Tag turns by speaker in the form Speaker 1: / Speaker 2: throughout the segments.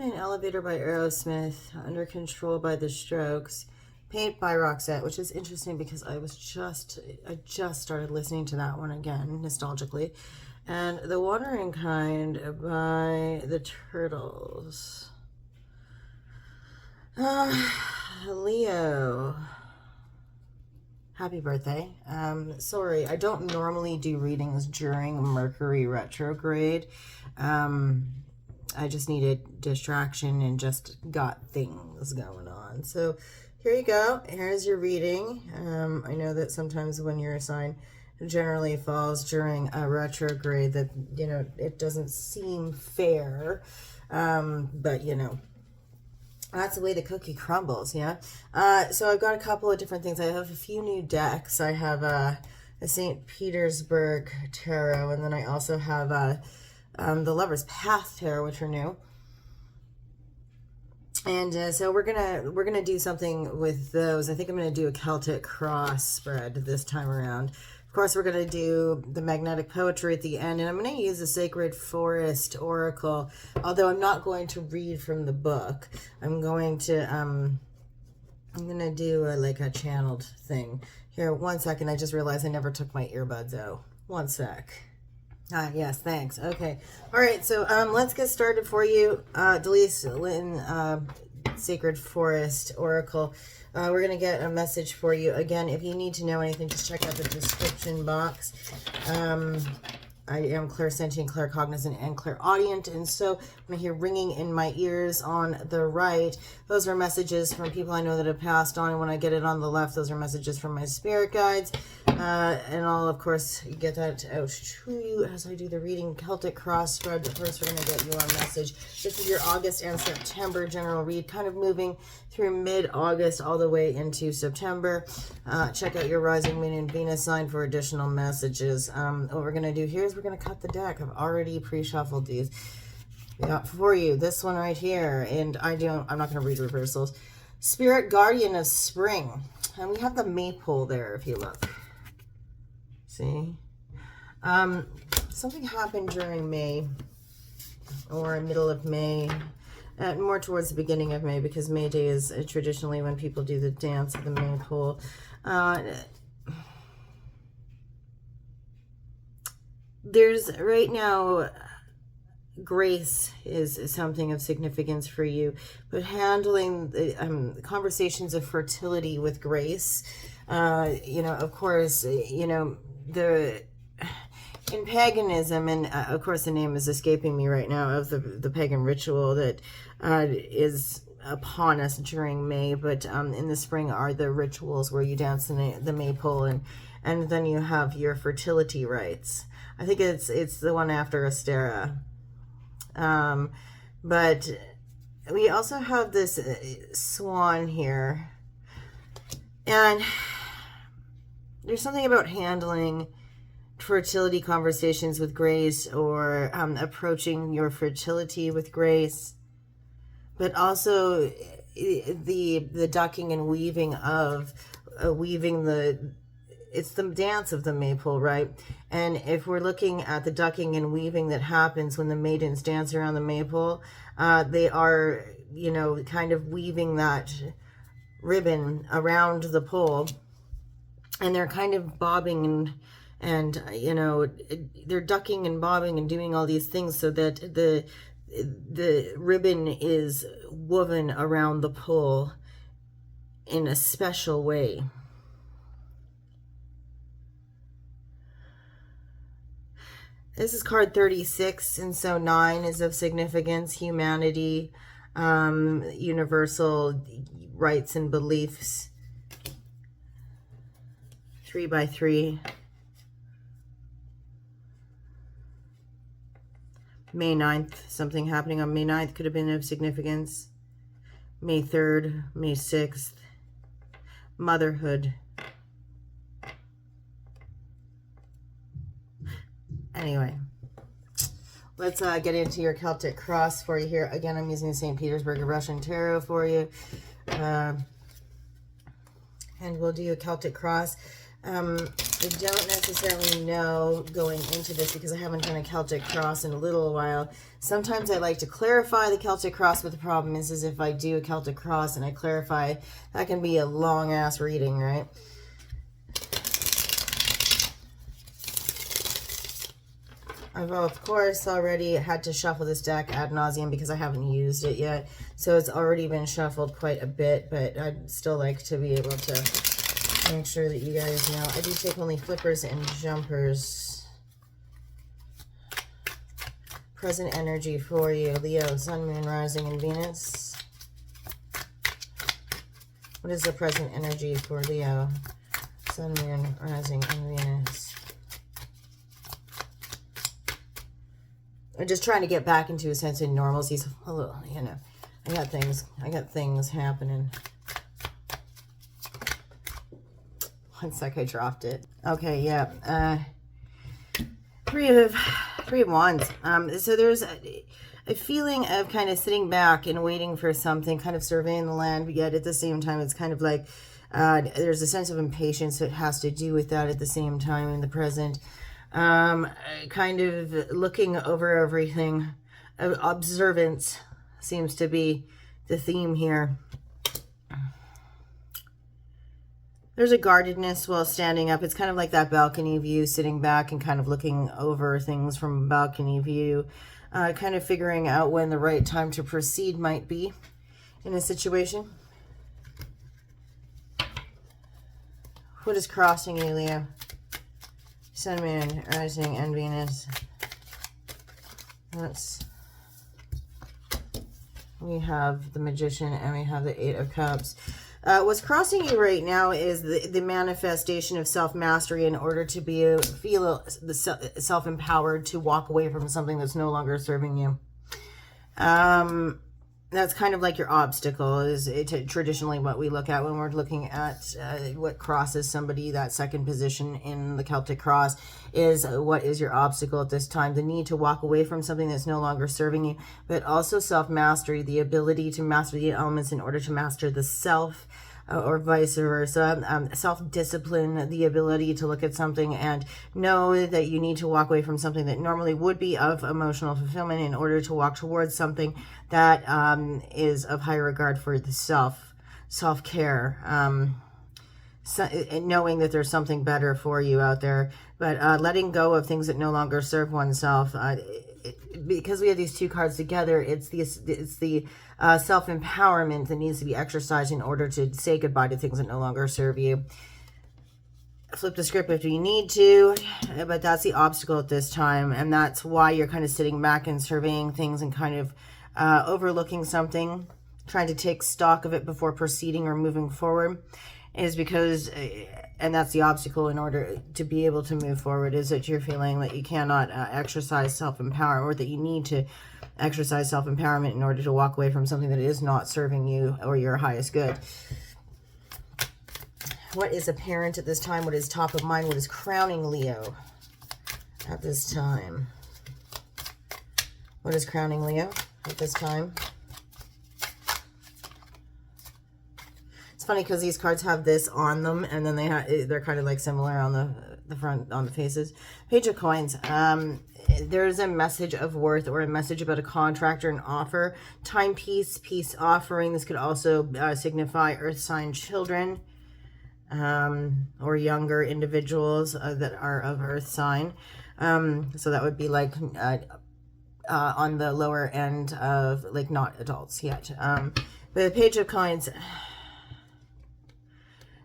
Speaker 1: an Elevator by Aerosmith, Under Control by The Strokes, Paint by Roxette, which is interesting because I just started listening to that one again, nostalgically. And The Wandering Kind by The Turtles. Leo, happy birthday. Sorry, I don't normally do readings during Mercury retrograde. I just needed distraction and just got things going on. So here you go. Here's your reading. I know that sometimes when your sign generally falls during a retrograde that, you know, it doesn't seem fair. But, you know, that's the way the cookie crumbles, yeah? So I've got a couple of different things. I have a few new decks. I have the St. Petersburg Tarot, and then I also have the Lover's Path Tarot, which are new. And so we're gonna do something with those. I think I'm gonna do a Celtic cross spread this time around. Of course, we're gonna do the magnetic poetry at the end, and I'm gonna use the Sacred Forest Oracle. Although I'm not going to read from the book, I'm going to I'm gonna do like a channeled thing. Here, one second. I just realized I never took my earbuds out. One sec. Yes, thanks. Okay. All right, so let's get started for you. Delise Lynn, Sacred Forest Oracle. We're going to get a message for you. Again, if you need to know anything, just check out the description box. I am clairsentient, claircognizant, and clairaudient, and so when I hear ringing in my ears on the right, those are messages from people I know that have passed on, and when I get it on the left, those are messages from my spirit guides, and I'll, of course, get that out to you as I do the reading. Celtic cross spread, but first we're going to get you a message. This is your August and September general read, kind of moving through mid-August all the way into September. Check out your rising moon and Venus sign for additional messages. What we're going to do here is we're going to cut the deck. I've already pre-shuffled these. We got for you this one right here, and I'm not going to read reversals. Spirit Guardian of Spring, and we have the maypole there if you look. See? Something happened during May or middle of May, more towards the beginning of May, because May Day is traditionally when people do the dance of the maypole. There's right now, grace is something of significance for you, but handling the conversations of fertility with grace, you know, of course, you know, in paganism, and of course the name is escaping me right now, of the pagan ritual that is upon us during May, but in the spring are the rituals where you dance the maypole, and then you have your fertility rites. I think it's the one after Astera. But we also have this swan here, and there's something about handling fertility conversations with grace, or approaching your fertility with grace, but also the ducking and weaving of it's the dance of the maypole, right? And if we're looking at the ducking and weaving that happens when the maidens dance around the maypole, they are, you know, kind of weaving that ribbon around the pole, and they're kind of bobbing and you know, they're ducking and bobbing and doing all these things so that the ribbon is woven around the pole in a special way. This is card 36, and so 9 is of significance, humanity, universal rights and beliefs. 3 by 3. May 9th, something happening on May 9th could have been of significance. May 3rd, May 6th, motherhood. Anyway, let's get into your Celtic cross for you here. Again, I'm using the St. Petersburg Russian Tarot for you. And we'll do a Celtic cross. I don't necessarily know going into this because I haven't done a Celtic cross in a little while. Sometimes I like to clarify the Celtic cross, but the problem is if I do a Celtic cross and I clarify, that can be a long ass reading, right? I've, of course, already had to shuffle this deck ad nauseum because I haven't used it yet. So it's already been shuffled quite a bit, but I'd still like to be able to make sure that you guys know. I do take only flippers and jumpers. Present energy for you, Leo, Sun, Moon, Rising, and Venus. What is the present energy for Leo, Sun, Moon, Rising, and Venus? I'm just trying to get back into a sense of normalcy. So, you know, I got things happening. One sec, I dropped it. Okay, yeah. Three of Wands. So there's a feeling of kind of sitting back and waiting for something, kind of surveying the land, but yet at the same time, it's kind of like there's a sense of impatience that has to do with that at the same time in the present. Kind of looking over everything. Observance seems to be the theme here. There's a guardedness while standing up. It's kind of like that balcony view, sitting back and kind of looking over things from a balcony view, kind of figuring out when the right time to proceed might be in a situation. What is crossing you, Leo? Sun, Moon, Rising, and Venus. We have the Magician and we have the Eight of Cups. What's crossing you right now is the manifestation of self-mastery in order to feel self-empowered to walk away from something that's no longer serving you. That's kind of like your obstacle is traditionally what we look at when we're looking at what crosses somebody. That second position in the Celtic cross is what is your obstacle at this time. The need to walk away from something that's no longer serving you, but also self-mastery, the ability to master the elements in order to master the self, or vice versa. Self-discipline, the ability to look at something and know that you need to walk away from something that normally would be of emotional fulfillment in order to walk towards something that is of high regard for the self-care, knowing that there's something better for you out there, but letting go of things that no longer serve oneself. Because we have these two cards together, it's the self-empowerment that needs to be exercised in order to say goodbye to things that no longer serve you. Flip the script if you need to, but that's the obstacle at this time, and that's why you're kind of sitting back and surveying things and kind of overlooking something, trying to take stock of it before proceeding or moving forward, is because, and that's the obstacle in order to be able to move forward, is that you're feeling that you cannot exercise self-empowerment, or that you need to exercise self-empowerment in order to walk away from something that is not serving you or your highest good. What is apparent at this time? What is top of mind? What is crowning Leo at this time? What is crowning Leo at this time? It's funny because these cards have this on them, and then they're kind of like similar on the front, on the faces. Page of Coins. There's a message of worth or a message about a contract or an offer. Timepiece, peace offering. This could also signify earth sign children or younger individuals that are of earth sign. So that would be like on the lower end of like not adults yet. But the Page of Coins,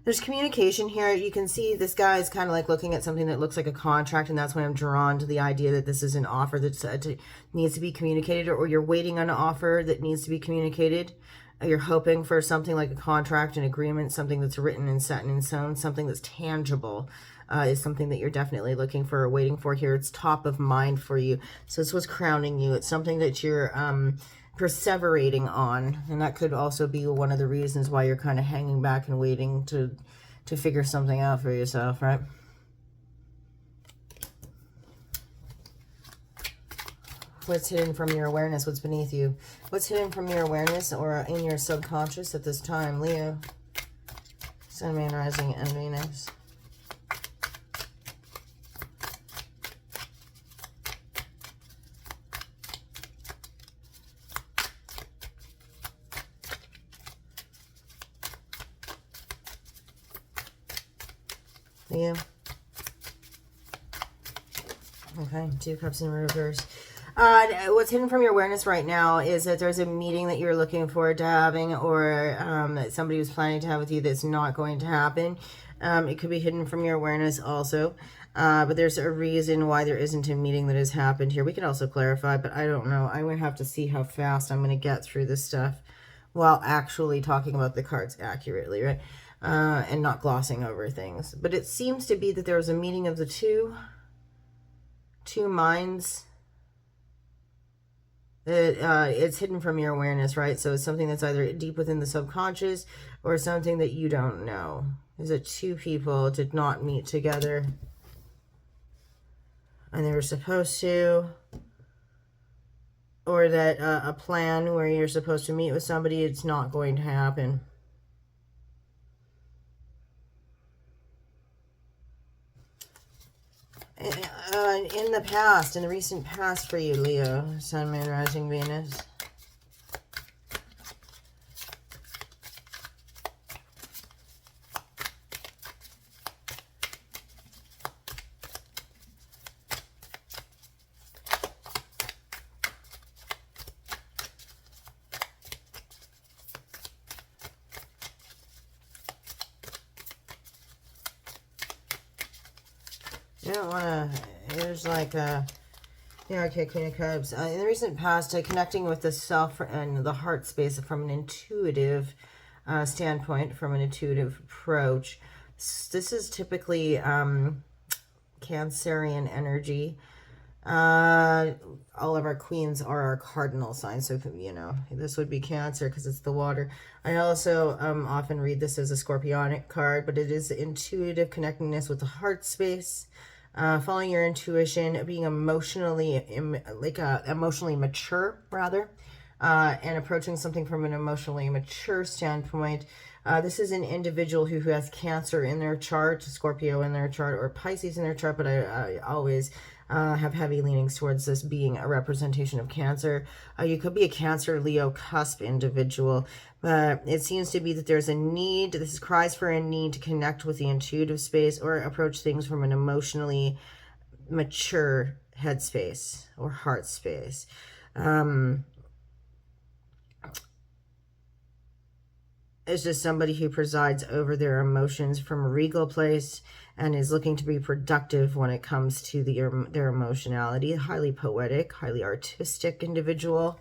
Speaker 1: there's communication here. You can see this guy is kind of like looking at something that looks like a contract, and that's when I'm drawn to the idea that this is an offer that needs to be communicated, or you're waiting on an offer that needs to be communicated. You're hoping for something like a contract, an agreement, something that's written and set in stone, something that's tangible. Is something that you're definitely looking for or waiting for here. It's top of mind for you. So this was crowning you. It's something that you're perseverating on, and that could also be one of the reasons why you're kind of hanging back and waiting to figure something out for yourself, right? What's hidden from your awareness? What's beneath you? What's hidden from your awareness or in your subconscious at this time, Leo? Sun, Moon, Rising, and Venus. Leo. Okay, 2 cups in reverse. What's hidden from your awareness right now is that there's a meeting that you're looking forward to having, or that somebody was planning to have with you that's not going to happen. It could be hidden from your awareness also. But there's a reason why there isn't a meeting that has happened here. We could also clarify, but I don't know. I'm going to have to see how fast I'm going to get through this stuff while actually talking about the cards accurately, right? And not glossing over things. But it seems to be that there was a meeting of the two minds. It's hidden from your awareness, right? So it's something that's either deep within the subconscious or something that you don't know. Is it 2 people did not meet together and they were supposed to, or that a plan where you're supposed to meet with somebody, it's not going to happen. In the past, in the recent past for you, Leo, Sun, Moon, Rising, Venus. You don't want to, there's like a, yeah, okay, Queen of Cups. In the recent past, connecting with the self and the heart space from an intuitive standpoint, from an intuitive approach. This is typically Cancerian energy. All of our queens are our cardinal signs, so you know this would be Cancer because it's the water. I also often read this as a Scorpionic card, but it is intuitive connectedness with the heart space, following your intuition, being emotionally emotionally mature rather, and approaching something from an emotionally mature standpoint. This is an individual who has Cancer in their chart, Scorpio in their chart, or Pisces in their chart, but I always have heavy leanings towards this being a representation of Cancer. You could be a Cancer, Leo, cusp individual, but it seems to be that there's a need, this is cries for a need to connect with the intuitive space or approach things from an emotionally mature headspace or heart space. It's just somebody who presides over their emotions from a regal place and is looking to be productive when it comes to their emotionality. Highly poetic, highly artistic individual.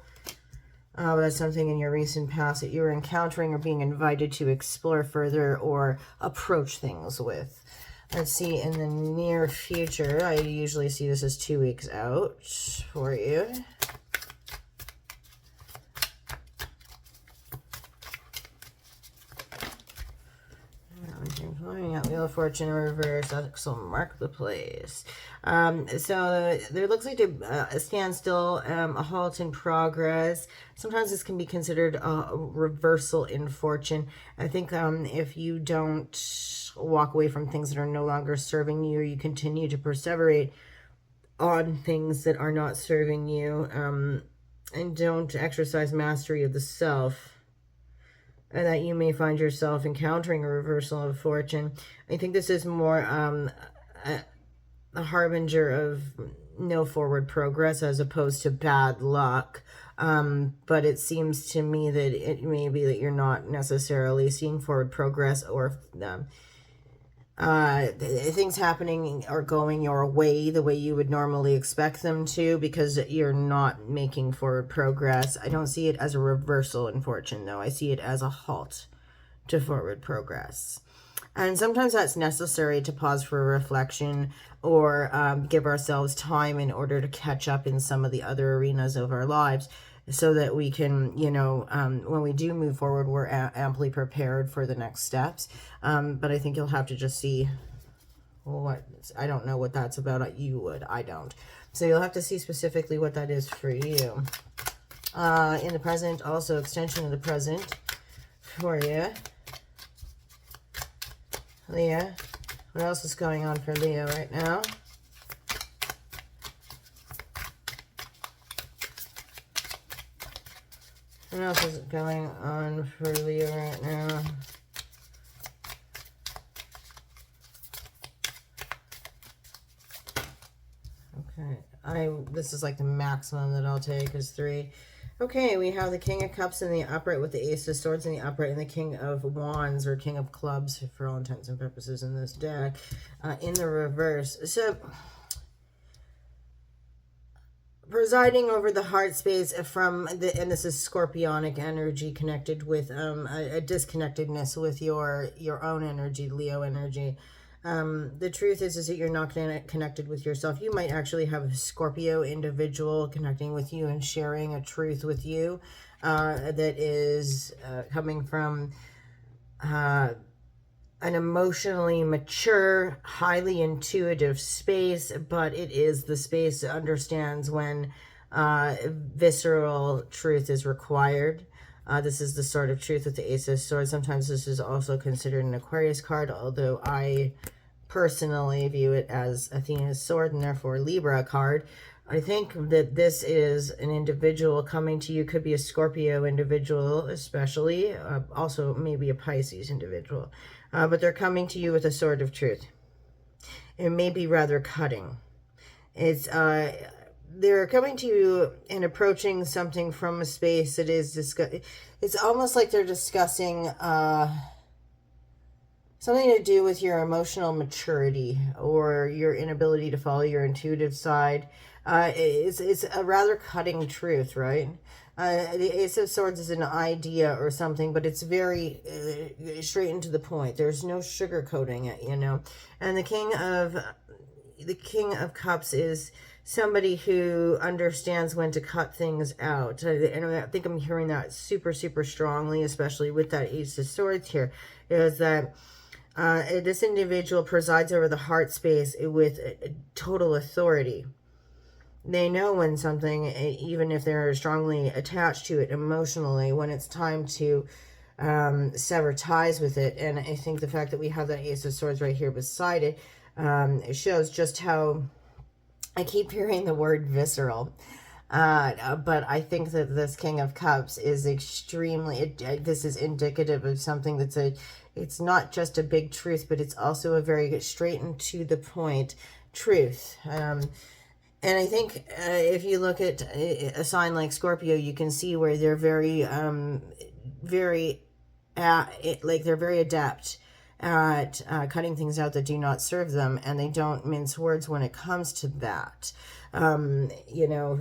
Speaker 1: That's something in your recent past that you were encountering or being invited to explore further or approach things with. Let's see, in the near future, I usually see this as 2 weeks out for you. Wheel of Fortune in reverse, that's will mark the place. So there looks like a standstill, a halt in progress. Sometimes this can be considered a reversal in fortune. I think if you don't walk away from things that are no longer serving you, or you continue to perseverate on things that are not serving you, and don't exercise mastery of the self, and that you may find yourself encountering a reversal of fortune. I think this is more a harbinger of no forward progress as opposed to bad luck. But it seems to me that it may be that you're not necessarily seeing forward progress, or things happening or going your way the way you would normally expect them to, because you're not making forward progress. I don't see it as a reversal in fortune, though. I see it as a halt to forward progress. And sometimes that's necessary to pause for reflection, or give ourselves time in order to catch up in some of the other arenas of our lives, so that we can, you know, when we do move forward, we're amply prepared for the next steps. But I think you'll have to just see what, I don't know what that's about. You would, I don't. So you'll have to see specifically what that is for you. In the present, also extension of the present for you. Leo. What else is going on for Leo right now? What else is going on for Leo right now? This is like the maximum that I'll take is 3. Okay, we have the King of Cups in the upright with the Ace of Swords in the upright and the King of Wands or King of Clubs for all intents and purposes in this deck in the reverse. So presiding over the heart space from the, and this is scorpionic energy connected with a disconnectedness with your own energy, Leo energy. The truth is that you're not connected with yourself. You might actually have a Scorpio individual connecting with you and sharing a truth with you that is coming from an emotionally mature, highly intuitive space, but it is the space that understands when visceral truth is required. This is the sort of truth with the Ace of Swords. Sometimes this is also considered an Aquarius card, although I personally view it as Athena's sword and therefore Libra card. I think that this is an individual coming to you, could be a Scorpio individual especially, also maybe a Pisces individual. But they're coming to you with a sword of truth. It may be rather cutting. It's they're coming to you and approaching something from a space that is it's almost like they're discussing something to do with your emotional maturity or your inability to follow your intuitive side. It's a rather cutting truth, right? The Ace of Swords is an idea or something, but it's very straight into the point. There's no sugarcoating it, you know. And the King of Cups is somebody who understands when to cut things out. And I think I'm hearing that super, super strongly, especially with that Ace of Swords here, is that this individual presides over the heart space with total authority. They know when something, even if they're strongly attached to it emotionally, when it's time to sever ties with it. And I think the fact that we have that Ace of Swords right here beside it, it shows just how, I keep hearing the word visceral. But I think that this King of Cups is extremely, this is indicative of something that's it's not just a big truth, but it's also a very straight and to the point truth. And I think if you look at a sign like Scorpio, you can see where they're very they're very adept at cutting things out that do not serve them, and they don't mince words when it comes to that. You know,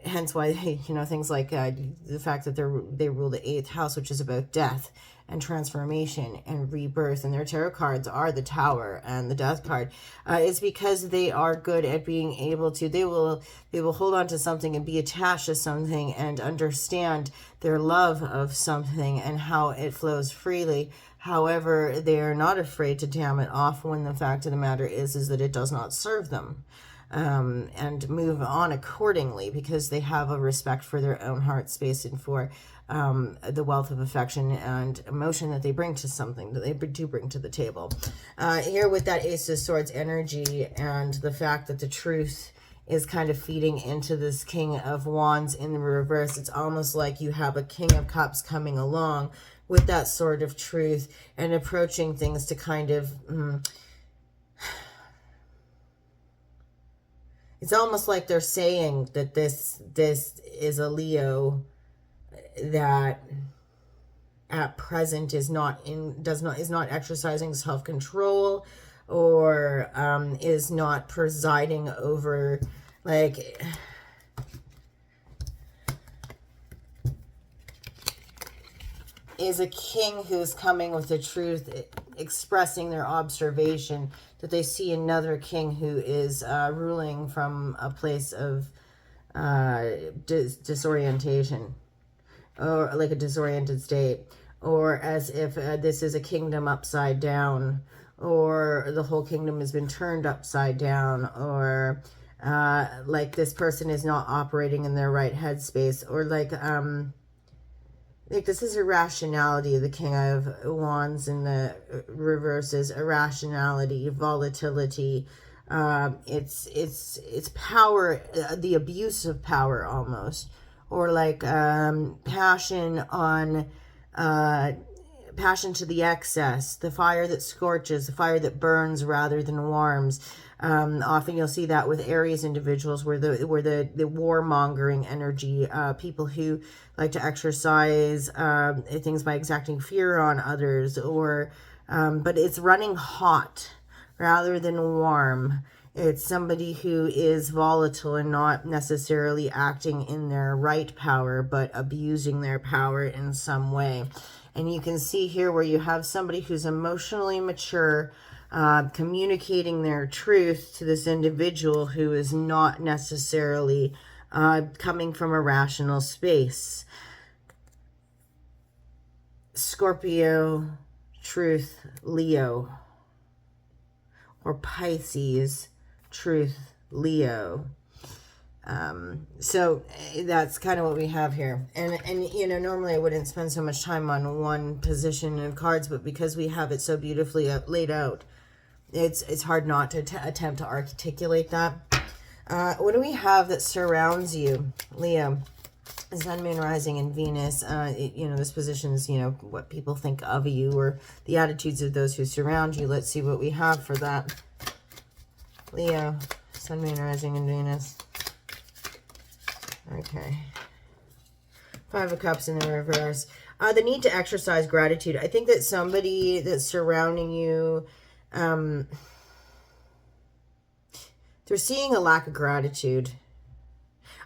Speaker 1: hence why, you know, things like the fact that they rule the 8th house, which is about death and transformation and rebirth, and their tarot cards are the Tower and the Death card. It's because they are good at being able to, they will hold on to something and be attached to something and understand their love of something and how it flows freely. However, they are not afraid to damn it off when the fact of the matter is that it does not serve them. And move on accordingly, because they have a respect for their own heart space and for the wealth of affection and emotion that they bring to something, that they do bring to the table. Here with that Ace of Swords energy and the fact that the truth is kind of feeding into this King of Wands in the reverse, it's almost like you have a King of Cups coming along with that sword of truth and approaching things to kind of... it's almost like they're saying that this is a Leo that at present is not exercising self-control or is not presiding over, like, is a king who's coming with the truth, expressing their observation that they see another king who is ruling from a place of disorientation, or like a disoriented state, or as if this is a kingdom upside down, or the whole kingdom has been turned upside down, or like this person is not operating in their right headspace, or like this is irrationality. The King of Wands in the reverse is irrationality, volatility. It's power, the abuse of power almost, or like passion on passion to the excess, the fire that scorches, the fire that burns rather than warms. Often you'll see that with Aries individuals, where the warmongering energy, people who like to exercise things by exacting fear on others, or but it's running hot rather than warm. It's somebody who is volatile and not necessarily acting in their right power, but abusing their power in some way. And you can see here where you have somebody who's emotionally mature, communicating their truth to this individual who is not necessarily coming from a rational space. Scorpio, truth, Leo. Or Pisces, truth, Leo. So that's kind of what we have here. And you know, normally I wouldn't spend so much time on one position of cards, but because we have it so beautifully laid out, it's hard not to attempt to articulate that. What do we have that surrounds you, Leo? Sun, Moon, Rising, and Venus. You know, this position is, you know, what people think of you or the attitudes of those who surround you. Let's see what we have for that. Leo, Sun, Moon, Rising, and Venus. Okay. Five of Cups in the reverse. The need to exercise gratitude. I think that somebody that's surrounding you, they're seeing a lack of gratitude.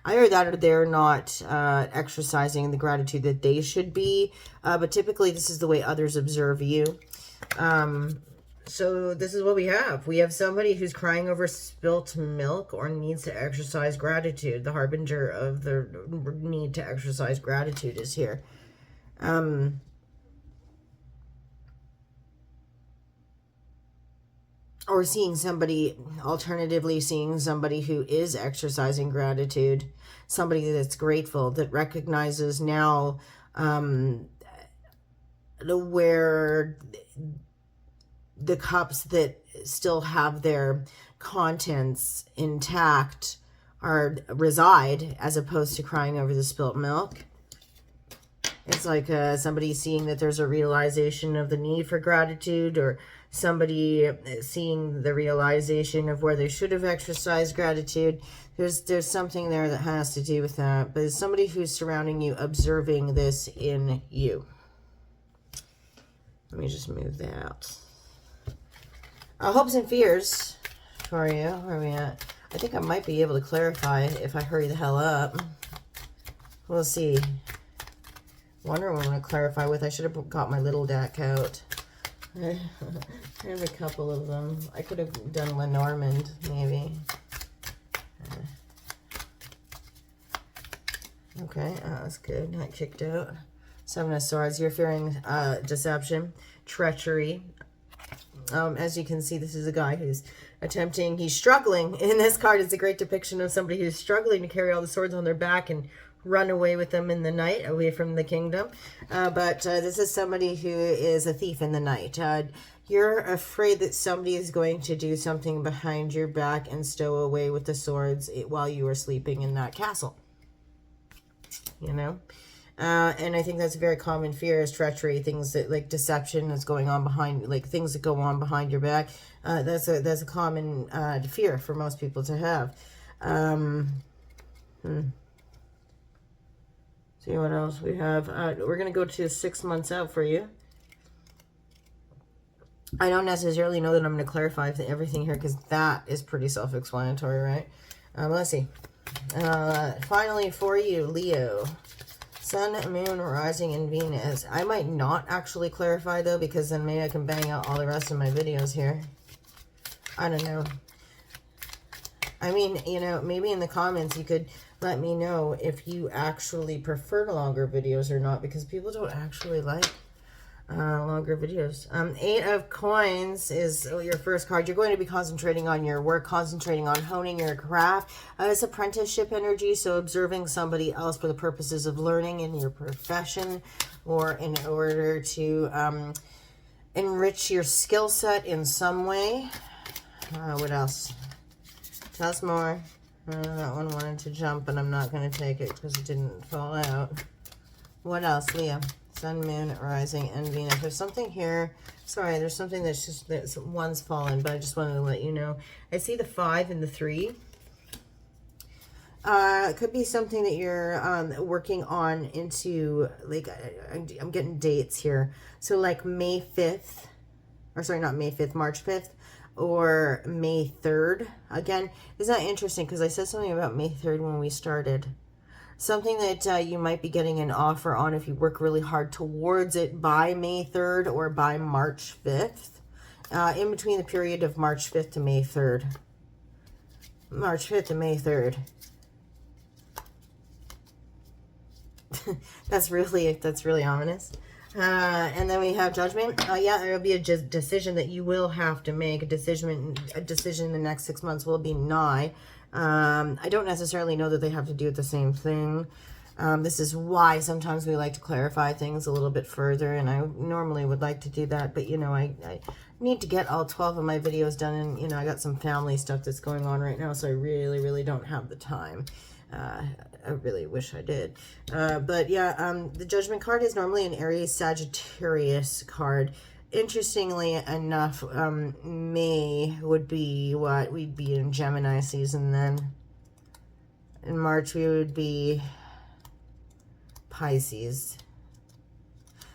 Speaker 1: Either that or they're not exercising the gratitude that they should be. But typically this is the way others observe you. So this is what we have. We have somebody who's crying over spilt milk or needs to exercise gratitude. The harbinger of the need to exercise gratitude is here. Or seeing somebody, alternatively seeing somebody who is exercising gratitude, somebody that's grateful, that recognizes now where the cups that still have their contents intact reside, as opposed to crying over the spilt milk. It's like somebody seeing that there's a realization of the need for gratitude, or somebody seeing the realization of where they should have exercised gratitude. There's something there that has to do with that. But it's somebody who's surrounding you, observing this in you. Let me just move that. Hopes and fears for you. Where are we at? I think I might be able to clarify if I hurry the hell up. We'll see. Wonder what I'm going to clarify with. I should have got my little deck out. I have a couple of them. I could have done Lenormand, maybe. Okay, that's good. Not kicked out. Seven of Swords. You're fearing deception, treachery. As you can see, this is a guy who's attempting, he's struggling. In this card, it's a great depiction of somebody who's struggling to carry all the swords on their back and run away with them in the night, away from the kingdom. But this is somebody who is a thief in the night. You're afraid that somebody is going to do something behind your back and stow away with the swords while you are sleeping in that castle. You know? And I think that's a very common fear, is treachery, things that, like deception that's going on behind, like things that go on behind your back. That's a common fear for most people to have. See what else we have. We're going to go to 6 months out for you. I don't necessarily know that I'm going to clarify everything here, because that is pretty self-explanatory, right? Let's see. Finally for you, Leo. Sun, Moon, Rising, and Venus. I might not actually clarify, though, because then maybe I can bang out all the rest of my videos here. I don't know. I mean, you know, maybe in the comments you could let me know if you actually prefer longer videos or not, because people don't actually like longer videos. 8 of Coins is your first card. You're going to be concentrating on your work, concentrating on honing your craft. It's apprenticeship energy, so observing somebody else for the purposes of learning in your profession, or in order to enrich your skill set in some way. What else? Tell us more. That one wanted to jump, but I'm not going to take it because it didn't fall out. What else, Leo? Sun, Moon, Rising, and Venus. There's something here. Sorry, there's something that's just, that one's fallen, but I just wanted to let you know. I see the 5 and the 3. It could be something that you're working on into, like, I'm getting dates here. So like May 5th, or sorry, not May 5th, March 5th, or May 3rd. Again, isn't that interesting? Because I said something about May 3rd when we started. Something that you might be getting an offer on if you work really hard towards it by May 3rd or by March 5th. In between the period of March 5th to May 3rd. March 5th to May 3rd. That's really ominous. And then we have Judgment. Yeah, there will be a decision that you will have to make. A decision in the next 6 months will be nigh. I don't necessarily know that they have to do the same thing. This is why sometimes we like to clarify things a little bit further, and I normally would like to do that, but you know, I need to get all 12 of my videos done, and you know, I got some family stuff that's going on right now, so I really don't have the time. I really wish I did. But yeah, the Judgment card is normally an Aries Sagittarius card. Interestingly enough, May would be what? We'd be in Gemini season then. In March, we would be Pisces.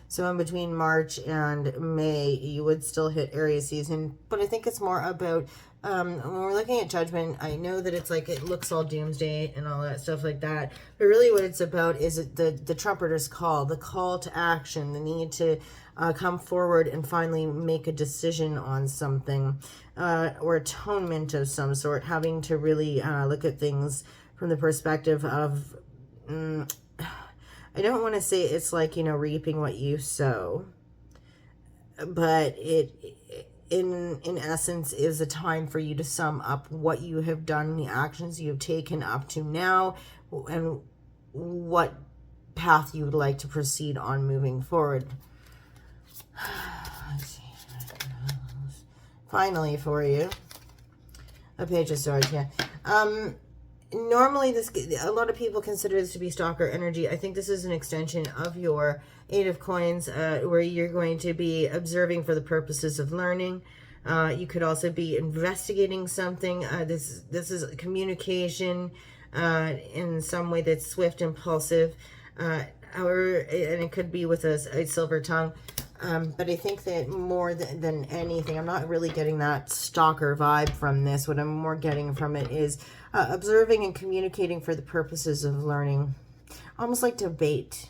Speaker 1: So in between March and May, you would still hit Aries season. But I think it's more about, when we're looking at Judgment, I know that it's like, it looks all doomsday and all that stuff like that. But really what it's about is the trumpeter's call, the call to action, the need to come forward and finally make a decision on something, or atonement of some sort, having to really look at things from the perspective of, I don't want to say it's like, you know, reaping what you sow, but it in essence is a time for you to sum up what you have done, the actions you have taken up to now, and what path you would like to proceed on moving forward. Let's see. Finally for you, a Page of Swords. Yeah. Normally, a lot of people consider this to be stalker energy. I think this is an extension of your 8 of Coins, where you're going to be observing for the purposes of learning. You could also be investigating something. This is communication in some way that's swift, impulsive. However, and it could be with a silver tongue. But I think that more than anything, I'm not really getting that stalker vibe from this. What I'm more getting from it is observing and communicating for the purposes of learning. Almost like debate.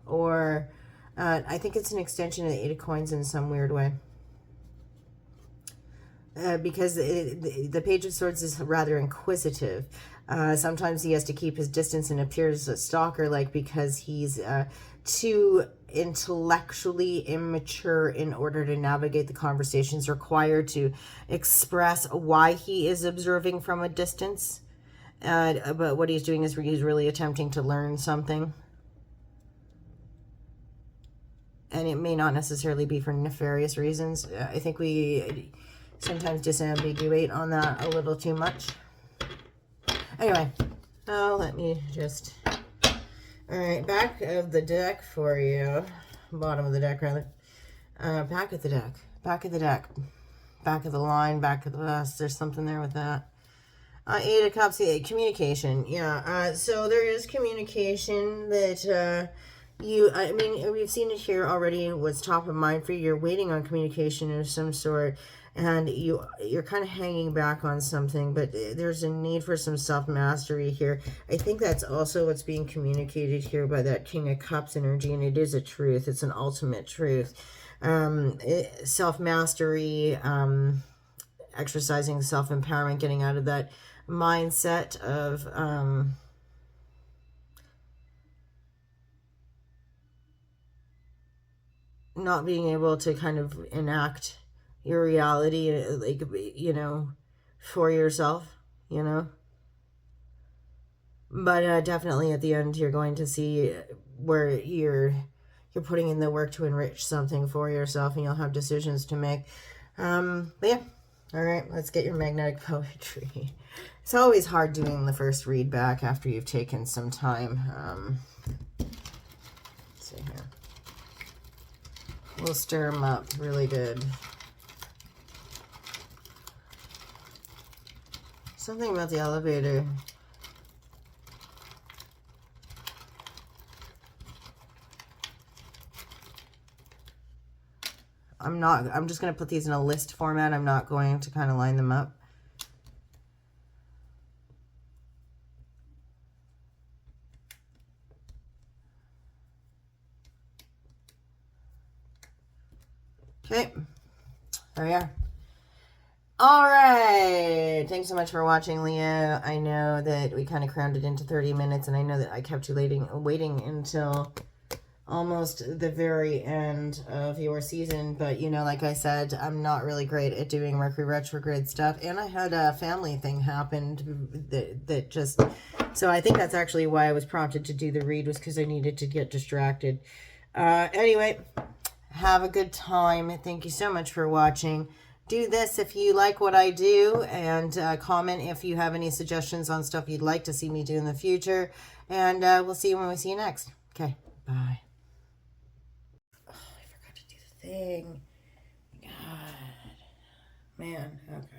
Speaker 1: Or I think it's an extension of the 8 of Coins in some weird way. Because the Page of Swords is rather inquisitive. Sometimes he has to keep his distance and appears stalker-like because he's too intellectually immature in order to navigate the conversations required to express why he is observing from a distance. But what he's doing is he's really attempting to learn something. And it may not necessarily be for nefarious reasons. I think we sometimes disambiguate on that a little too much. Anyway, let me just... All right, back of the deck for you. Bottom of the deck, rather. Back of the deck. Back of the deck. Back of the line. Back of the vest. There's something there with that. 8 of Cups. Communication. Yeah. So there is communication that I mean, we've seen it here already. What's top of mind for you. You're waiting on communication of some sort. And you're kind of hanging back on something, but there's a need for some self-mastery here. I think that's also what's being communicated here by that King of Cups energy, and it is a truth. It's an ultimate truth. Self-mastery, exercising self-empowerment, getting out of that mindset of... not being able to kind of enact your reality, like, you know, for yourself, you know. But definitely at the end, you're going to see where you're putting in the work to enrich something for yourself, and you'll have decisions to make. But yeah, all right, let's get your magnetic poetry. It's always hard doing the first read back after you've taken some time. Let's see here. We'll stir them up really good. Something about the elevator. I'm just going to put these in a list format. I'm not going to kind of line them up. Okay, there we are. All right, thanks so much for watching, Leo. I know that we kind of crammed it into 30 minutes, and I know that I kept you waiting until almost the very end of your season, but you know, like I said, I'm not really great at doing Mercury retrograde stuff, and I had a family thing happen that just, so I think that's actually why I was prompted to do the read, was because I needed to get distracted. Anyway, have a good time. Thank you so much for watching. Do this if you like what I do, and comment if you have any suggestions on stuff you'd like to see me do in the future, and we'll see you when we see you next. Okay, bye. Thing. God. Man, okay.